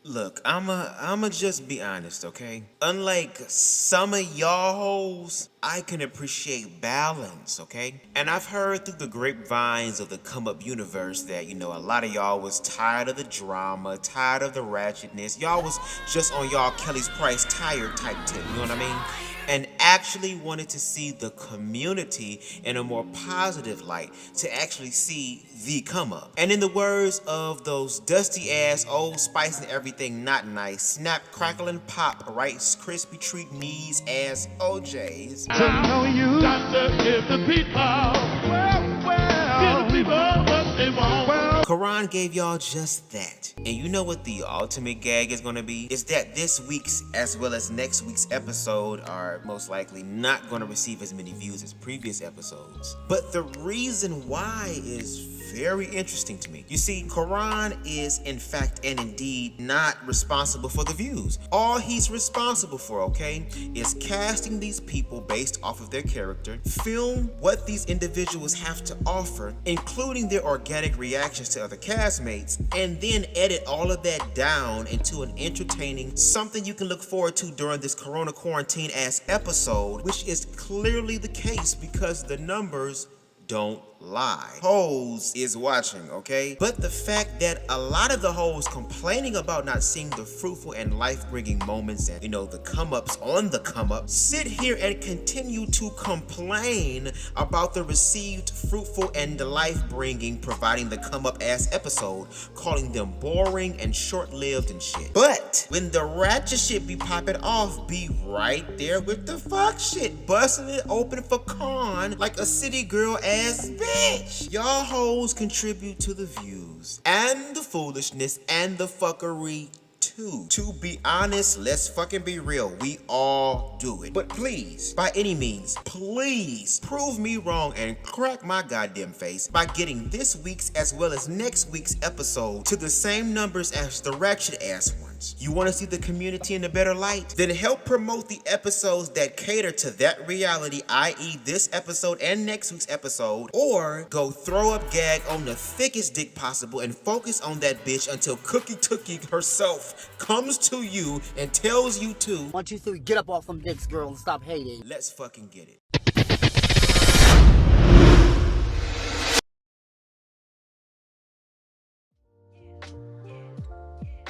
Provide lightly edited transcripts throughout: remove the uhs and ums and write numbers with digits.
Look, I'ma just be honest, okay? Unlike some of y'all hoes, I can appreciate balance, okay? And I've heard through the grapevines of the come up universe that, a lot of y'all was tired of the drama, tired of the ratchetness. Y'all was just on y'all Kelly's Price tired type tip, you know what I mean? And actually wanted to see the community in a more positive light, to actually see the come up. And in the words of those dusty ass Old Spice and everything not nice, snap, crackle, and pop, Rice Krispie treat knees ass OJs. To know you, got to give the people, give the people what they want. Karan gave y'all just that. And you know what the ultimate gag is gonna be? Is that this week's as well as next week's episode are most likely not gonna receive as many views as previous episodes. But the reason why is very interesting to me. You see, Karan is in fact and indeed not responsible for the views. All he's responsible for, okay, is casting these people based off of their character, film what these individuals have to offer, including their organic reactions to other castmates, and then edit all of that down into an entertaining something you can look forward to during this corona quarantine ass episode, which is clearly the case because the numbers don't lie. HEAUXZ is watching, okay? But the fact that a lot of the hoes complaining about not seeing the fruitful and life-bringing moments and, the come-ups on the come-up, sit here and continue to complain about the received fruitful and life-bringing providing the come-up ass episode, calling them boring and short-lived and shit. But when the ratchet shit be popping off, be right there with the fuck shit, busting it open for Con like a city girl ass bitch. Y'all hoes contribute to the views and the foolishness and the fuckery too. To be honest, let's fucking be real. We all do it. But please, by any means, please prove me wrong and crack my goddamn face by getting this week's as well as next week's episode to the same numbers as the ratchet ass ones. You want to see the community in a better light? Then help promote the episodes that cater to that reality, i.e. this episode and next week's episode, or go throw up gag on the thickest dick possible and focus on that bitch until Cookie Tookie herself comes to you and tells you to 1, 2, 3, get up off them dicks, girl, and stop hating. let's fucking get it.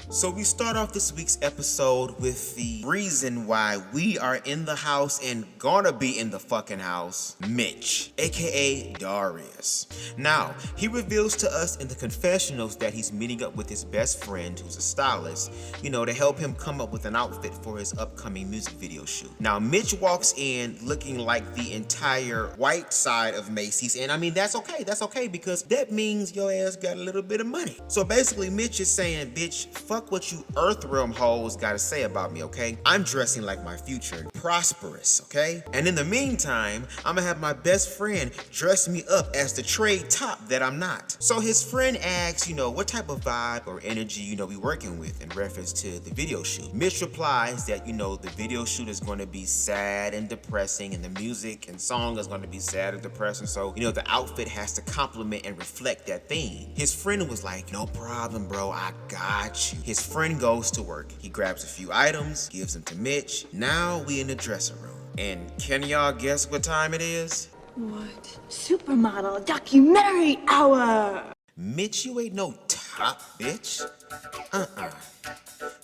So we start off this week's episode with the reason why we are in the house and gonna be in the fucking house, Mitch, aka Darius. Now, he reveals to us in the confessionals that he's meeting up with his best friend, who's a stylist, to help him come up with an outfit for his upcoming music video shoot. Now, Mitch walks in looking like the entire white side of Macy's, and I mean, that's okay, because that means your ass got a little bit of money. So basically, Mitch is saying, bitch, fuck what you Earthrealm hoes gotta say about me, okay? I'm dressing like my future, prosperous, okay? And in the meantime, I'm gonna have my best friend dress me up as the trade top that I'm not. So his friend asks, what type of vibe or energy, we working with in reference to the video shoot. Mitch replies that, the video shoot is gonna be sad and depressing, and the music and song is gonna be sad and depressing. So, the outfit has to complement and reflect that theme. His friend was like, no problem, bro, I got you. His friend goes to work. He grabs a few items, gives them to Mitch. Now we in the dressing room. And can y'all guess what time it is? What? Supermodel documentary hour! Mitch, you ain't no top, bitch.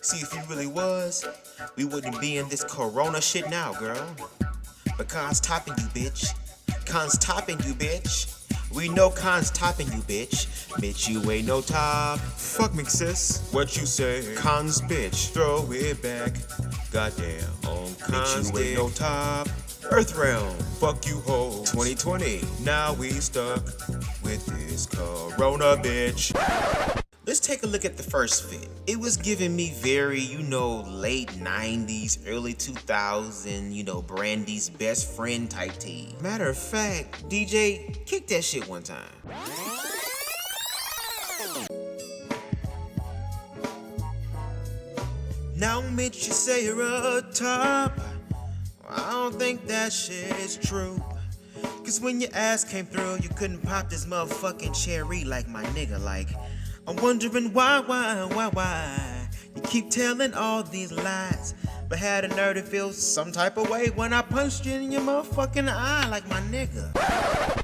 See, if you really was, we wouldn't be in this corona shit now, girl. But Con's topping you, bitch. Con's topping you, bitch. We know Con's topping you, bitch. Bitch, you ain't no top. Fuck me, sis. What you say? Con's bitch. Throw it back. Goddamn. On Con's bitch, you ain't no top. Earthrealm. Fuck you, ho. 2020. Now we stuck with this corona, bitch. Let's take a look at the first fit. It was giving me very, late 90s, early 2000s, Brandy's best friend type tee. Matter of fact, DJ, kick that shit one time. Now, Mitch, you say you're a top. I don't think that shit is true. Cause when your ass came through, you couldn't pop this motherfucking cherry like my nigga, like. I'm wondering why You keep telling all these lies, but had a nerve to feel some type of way when I punched you in your motherfucking eye like my nigga.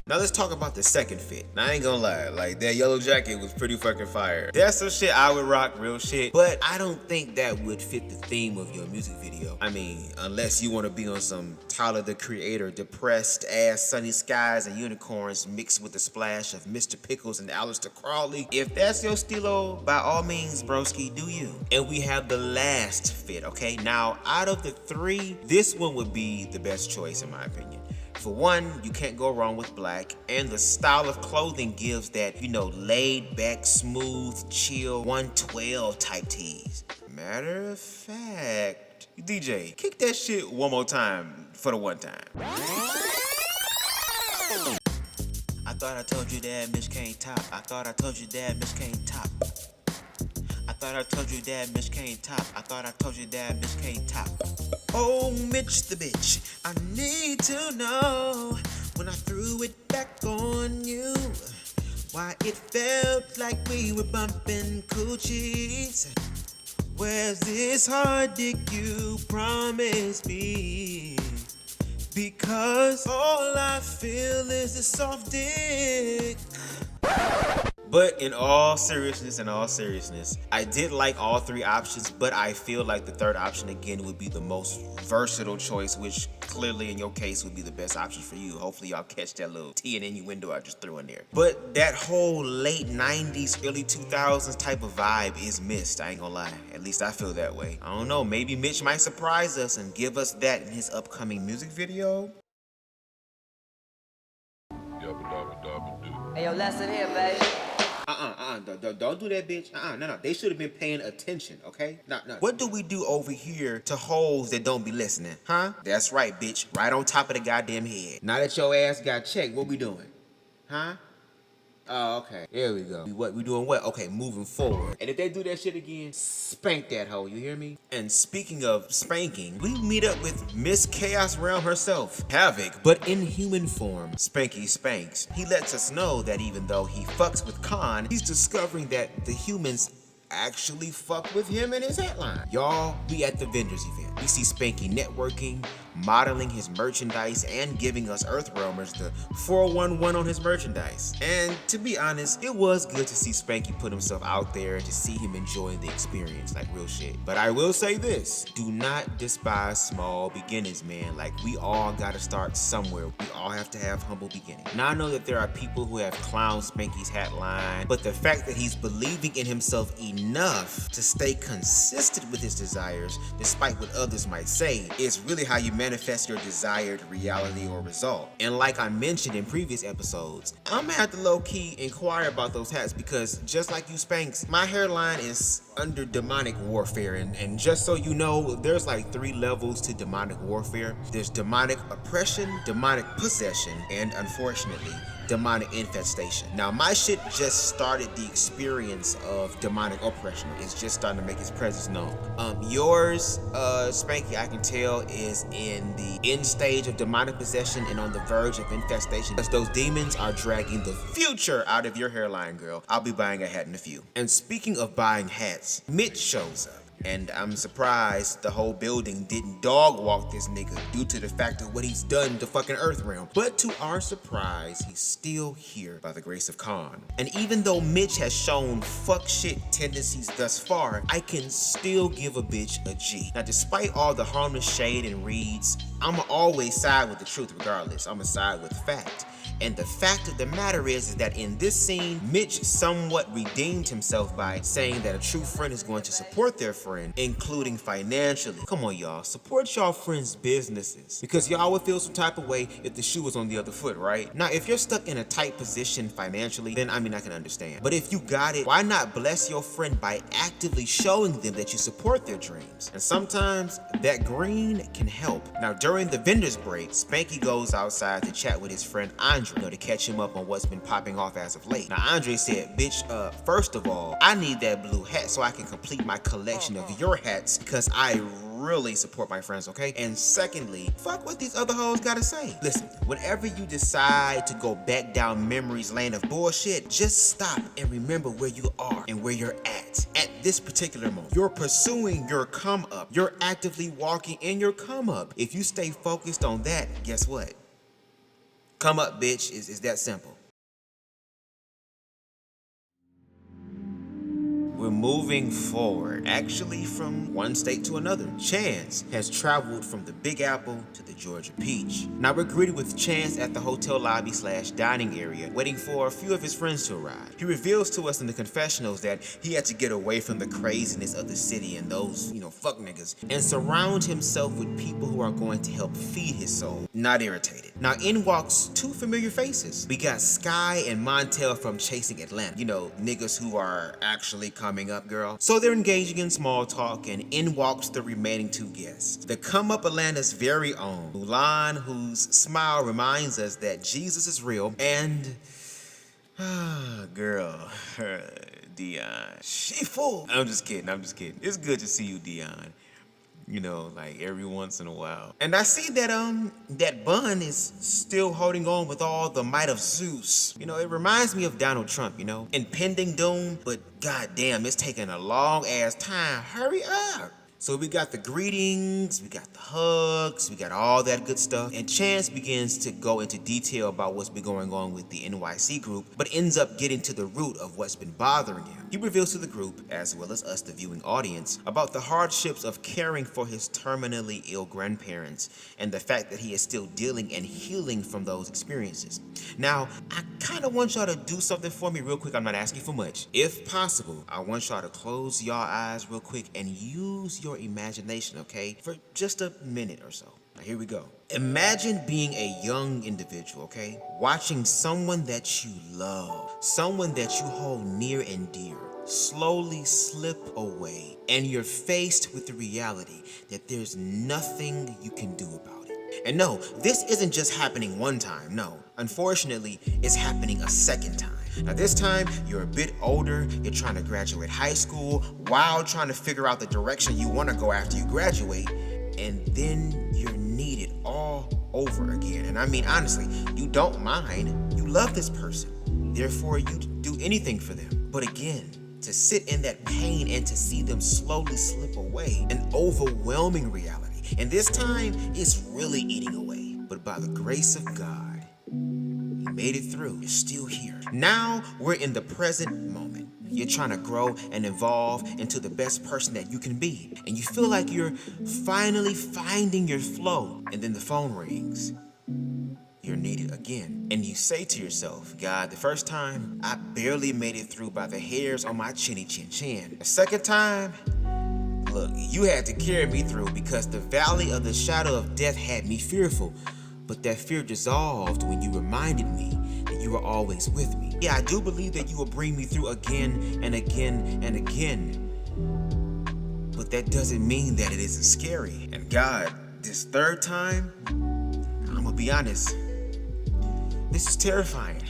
Now let's talk about the second fit. Now I ain't gonna lie, like that yellow jacket was pretty fucking fire. That's some shit I would rock, real shit, but I don't think that would fit the theme of your music video. I mean, unless you wanna be on some Tyler the Creator, depressed ass sunny skies and unicorns mixed with a splash of Mr. Pickles and Aleister Crowley. If that's your stilo, by all means, broski, do you. And we have the last fit, okay? Now, out of the three, this one would be the best choice in my opinion. For one, you can't go wrong with black, and the style of clothing gives that, you know, laid back, smooth, chill, 112 type tees. Matter of fact, DJ, kick that shit one more time for the one time. I thought I told you that bitch can't top. I thought I told you that bitch can't top. I thought I told you that bitch can't top. I thought I told you that bitch can't top. Oh, Mitch the bitch, I need to know when I threw it back on you, why it felt like we were bumping coochies. Where's this hard dick you promised me? Because all I feel is a soft dick. But in all seriousness, I did like all three options, but I feel like the third option again would be the most versatile choice, which clearly in your case would be the best option for you. Hopefully y'all catch that little tea and innuendo I just threw in there. But that whole late 90s, early 2000s type of vibe is missed, I ain't gonna lie. At least I feel that way. I don't know, maybe Mitch might surprise us and give us that in his upcoming music video. Hey, yo, lesson here, baby. Don't do that, bitch. No. They should have been paying attention, okay? No. What do we do over here to hoes that don't be listening, huh? That's right, bitch. Right on top of the goddamn head. Now that your ass got checked, what we doing? Huh? Oh, okay. There we go. We doing what? Okay, moving forward. And if they do that shit again, spank that hoe, you hear me? And speaking of spanking, we meet up with Miss Chaos Realm herself, Havoc, but in human form. Spanky Spanks. He lets us know that even though he fucks with Khan, he's discovering that the humans actually fuck with him and his headline. Y'all, we at the vendors event. We see Spanky networking, modeling his merchandise, and giving us Earthrealmers the 411 on his merchandise. And to be honest, it was good to see Spanky put himself out there and to see him enjoying the experience, like real shit. But I will say this, do not despise small beginnings, man. Like, we all gotta start somewhere. We all have to have humble beginnings. Now I know that there are people who have clowned Spanky's hat line, but the fact that he's believing in himself enough to stay consistent with his desires, despite what others might say, is really how you manifest your desired reality or result. And like I mentioned in previous episodes, I'm gonna have to low-key inquire about those hats because just like you Spanks, my hairline is under demonic warfare, and just so you know, there's like 3 levels to demonic warfare. There's demonic oppression, demonic possession, and unfortunately, demonic infestation. Now my shit just started the experience of demonic oppression. It's just starting to make its presence known. Yours, Spanky, I can tell is in the end stage of demonic possession and on the verge of infestation, because those demons are dragging the future out of your hairline, girl. I'll be buying a hat in a few. And speaking of buying hats, Mitch shows up. And I'm surprised the whole building didn't dog walk this nigga due to the fact of what he's done to fucking Earthrealm. But to our surprise, he's still here by the grace of Khan. And even though Mitch has shown fuck shit tendencies thus far, I can still give a bitch a G. Now, despite all the harmless shade and reads, I'ma always side with the truth regardless. I'ma side with fact. And the fact of the matter is that in this scene, Mitch somewhat redeemed himself by saying that a true friend is going to support their friend, including financially. Come on, y'all, support y'all friends' businesses, because y'all would feel some type of way if the shoe was on the other foot, right? Now, if you're stuck in a tight position financially, then I mean, I can understand. But if you got it, why not bless your friend by actively showing them that you support their dreams? And sometimes that green can help. Now, during the vendor's break, Spanky goes outside to chat with his friend Andre, to catch him up on what's been popping off as of late. Now Andre said, bitch, first of all, I need that blue hat so I can complete my collection of your hats because I really support my friends, okay? And secondly, fuck what these other hoes gotta say. Listen, whenever you decide to go back down memory's lane of bullshit, just stop and remember where you are and where you're at this particular moment. You're pursuing your come up. You're actively walking in your come up. If you stay focused on that, guess what? Come up, bitch, is that simple. We're moving forward, actually from one state to another. Chance has traveled from the Big Apple to the Georgia Peach. Now we're greeted with Chance at the hotel lobby / dining area, waiting for a few of his friends to arrive. He reveals to us in the confessionals that he had to get away from the craziness of the city and those, fuck niggas, and surround himself with people who are going to help feed his soul, not irritated. Now in walks two familiar faces. We got Sky and Montel from Chasing Atlanta. Niggas who are actually coming up, girl. So they're engaging in small talk, and in walks the remaining two guests. The Come Up Atlanta's very own Mulan, whose smile reminds us that Jesus is real, and girl, Dion. She fool. I'm just kidding. It's good to see you, Dion. Like every once in a while. And I see that that Bun is still holding on with all the might of Zeus. It reminds me of Donald Trump, impending doom, but goddamn, it's taking a long ass time. Hurry up. So we got the greetings, we got the hugs, we got all that good stuff, and Chance begins to go into detail about what's been going on with the NYC group, but ends up getting to the root of what's been bothering him. He reveals to the group, as well as us, the viewing audience, about the hardships of caring for his terminally ill grandparents, and the fact that he is still dealing and healing from those experiences. Now, I kind of want y'all to do something for me real quick. I'm not asking for much. If possible, I want y'all to close y'all eyes real quick and use your imagination, okay? For just a minute or so. Now, here we go. Imagine being a young individual, okay? Watching someone that you love, someone that you hold near and dear, slowly slip away, and you're faced with the reality that there's nothing you can do about it. And no, this isn't just happening one time, no. Unfortunately, it's happening a second time. Now this time, you're a bit older, you're trying to graduate high school, while trying to figure out the direction you want to go after you graduate, and then you're needed all over again. And I mean, honestly, you don't mind, you love this person, therefore you'd do anything for them. But again, to sit in that pain and to see them slowly slip away, an overwhelming reality. And this time, it's really eating away. But by the grace of God, you made it through. You're still here. Now, we're in the present moment. You're trying to grow and evolve into the best person that you can be. And you feel like you're finally finding your flow. And then the phone rings. You're needed again. And you say to yourself, God, the first time, I barely made it through by the hairs on my chinny chin chin. The second time, look, you had to carry me through because the valley of the shadow of death had me fearful. But that fear dissolved when you reminded me that you were always with me. Yeah, I do believe that you will bring me through again and again and again. But that doesn't mean that it isn't scary. And God, this third time, I'm gonna be honest, this is terrifying.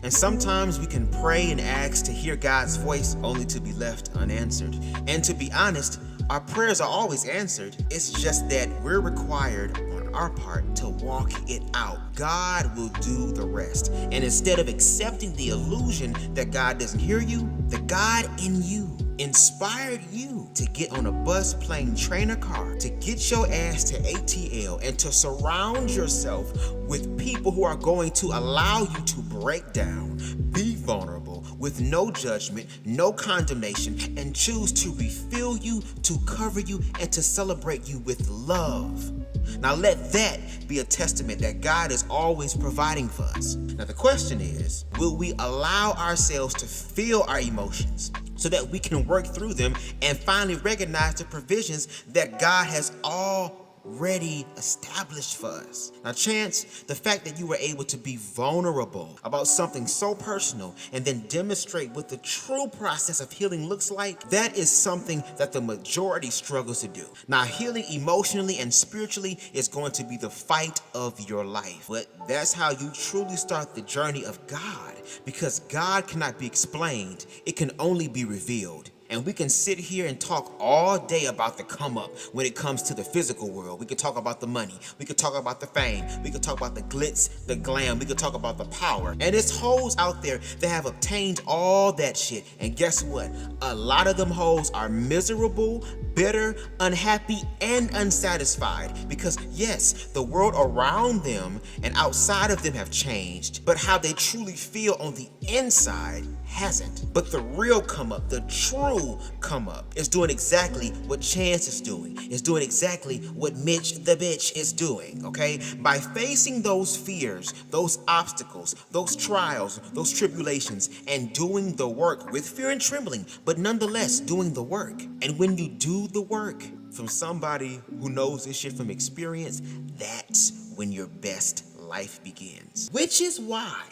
And sometimes we can pray and ask to hear God's voice only to be left unanswered. And to be honest, our prayers are always answered. It's just that we're required on our part to walk it out. God will do the rest. And instead of accepting the illusion that God doesn't hear you, the God in you inspired you to get on a bus, plane, train, or car, to get your ass to ATL and to surround yourself with people who are going to allow you to break down, be vulnerable, with no judgment, no condemnation, and choose to refill you, to cover you, and to celebrate you with love. Now let that be a testament that God is always providing for us. Now the question is, will we allow ourselves to feel our emotions so that we can work through them and finally recognize the provisions that God has already established for us? Now Chance, the fact that you were able to be vulnerable about something so personal and then demonstrate what the true process of healing looks like, that is something that the majority struggles to do. Now healing emotionally and spiritually is going to be the fight of your life, but that's how you truly start the journey of God, because God cannot be explained, it can only be revealed. And we can sit here and talk all day about the come up when it comes to the physical world. We can talk about the money. We can talk about the fame. We can talk about the glitz, the glam. We can talk about the power. And there's hoes out there that have obtained all that shit. And guess what? A lot of them hoes are miserable, bitter, unhappy, and unsatisfied because yes, the world around them and outside of them have changed, but how they truly feel on the inside hasn't. But the real come up, the true come up, is doing exactly what Chance is doing. Is doing exactly what Mitch the bitch is doing, okay? By facing those fears, those obstacles, those trials, those tribulations, and doing the work with fear and trembling, but nonetheless doing the work. And when you do the work from somebody who knows this shit from experience, that's when your best life begins. Which is why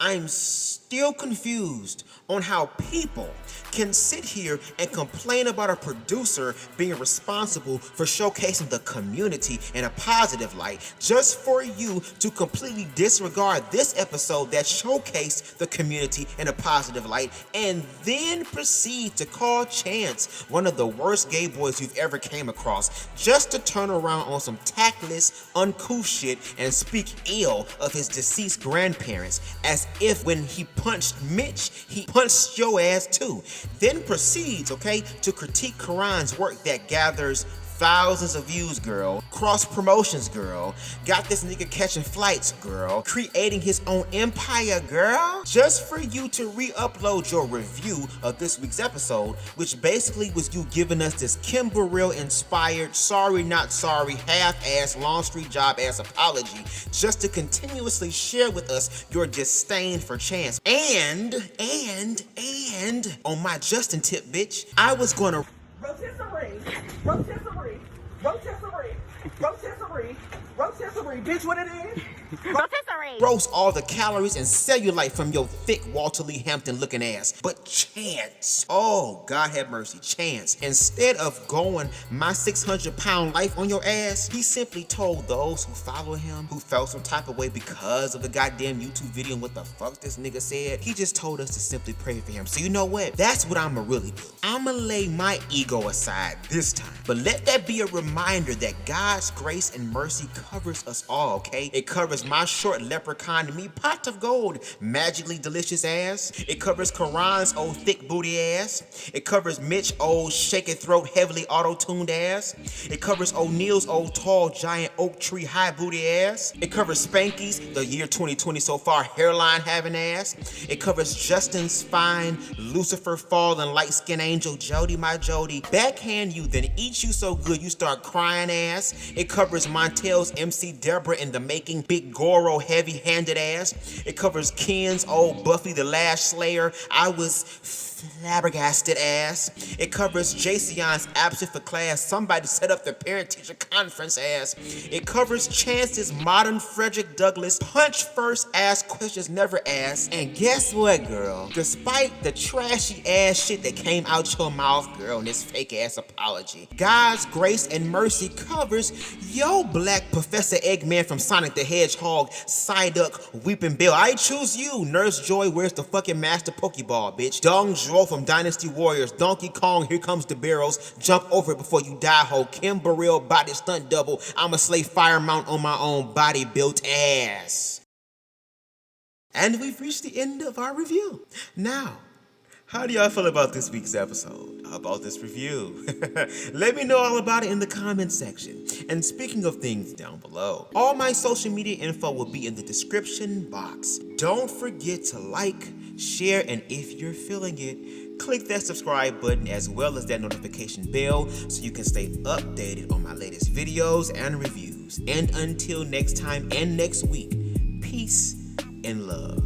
I'm still confused on how people can sit here and complain about a producer being responsible for showcasing the community in a positive light just for you to completely disregard this episode that showcased the community in a positive light and then proceed to call Chance one of the worst gay boys you've ever came across just to turn around on some tactless, uncouth shit and speak ill of his deceased grandparents as if when he punched Mitch, he punched your ass too. Then proceeds, okay, to critique Karan's work that gathers thousands of views, girl. Cross promotions, girl. Got this nigga catching flights, girl. Creating his own empire, girl. Just for you to re-upload your review of this week's episode, which basically was you giving us this Kim Burrell inspired, sorry not sorry, half-ass, long street job ass apology, just to continuously share with us your disdain for Chance. And, on my Justin tip, bitch, I was gonna rotisserie, rotisserie, rotisserie, rotisserie, rotisserie, bitch, what it is? Rotisserie. roast all the calories and cellulite from your thick Walter Lee Hampton looking ass. But Chance, oh God have mercy, Chance, instead of going my 600-pound life on your ass, he simply told those who follow him, who felt some type of way because of the goddamn YouTube video and what the fuck this nigga said, he just told us to simply pray for him. So you know what? That's what I'ma really do. I'ma lay my ego aside this time. But let that be a reminder that God's grace and mercy covers us all, okay? It covers my short leprechaun me pot of gold, magically delicious ass. It covers Karan's old thick booty ass. It covers Mitch old shaky throat, heavily auto-tuned ass. It covers O'Neill's old tall giant oak tree high booty ass. It covers Spanky's, the year 2020 so far, hairline having ass. It covers Justin's fine, Lucifer fallen light skin angel Jody, my Jody, backhand you then eat you so good you start crying ass. It covers Montel's MC Deborah in the making Big Goro heavy handed ass. It covers Ken's old Buffy the Lash Slayer I was flabbergasted ass. It covers Jayceon's absent for class, somebody set up the parent-teacher conference ass. It covers Chance's modern Frederick Douglass punch first ass questions never asked. And guess what, girl? Despite the trashy ass shit that came out your mouth, girl, in this fake ass apology, God's grace and mercy covers yo black Professor Eggman from Sonic the Hedgehog, Psyduck, Weeping Bill. I choose you. Nurse Joy, where's the fucking master Pokeball, bitch? Dong Zhuo from Dynasty Warriors, Donkey Kong, here comes the barrels, jump over it before you die, ho. Kim Burrell, body stunt double, I'ma slay Fire Mount on my own body built ass. And we've reached the end of our review. Now, how do y'all feel about this week's episode? About this review? Let me know all about it in the comments section. And speaking of things down below, all my social media info will be in the description box. Don't forget to like, share, and if you're feeling it, click that subscribe button as well as that notification bell so you can stay updated on my latest videos and reviews. And until next time and next week, peace and love.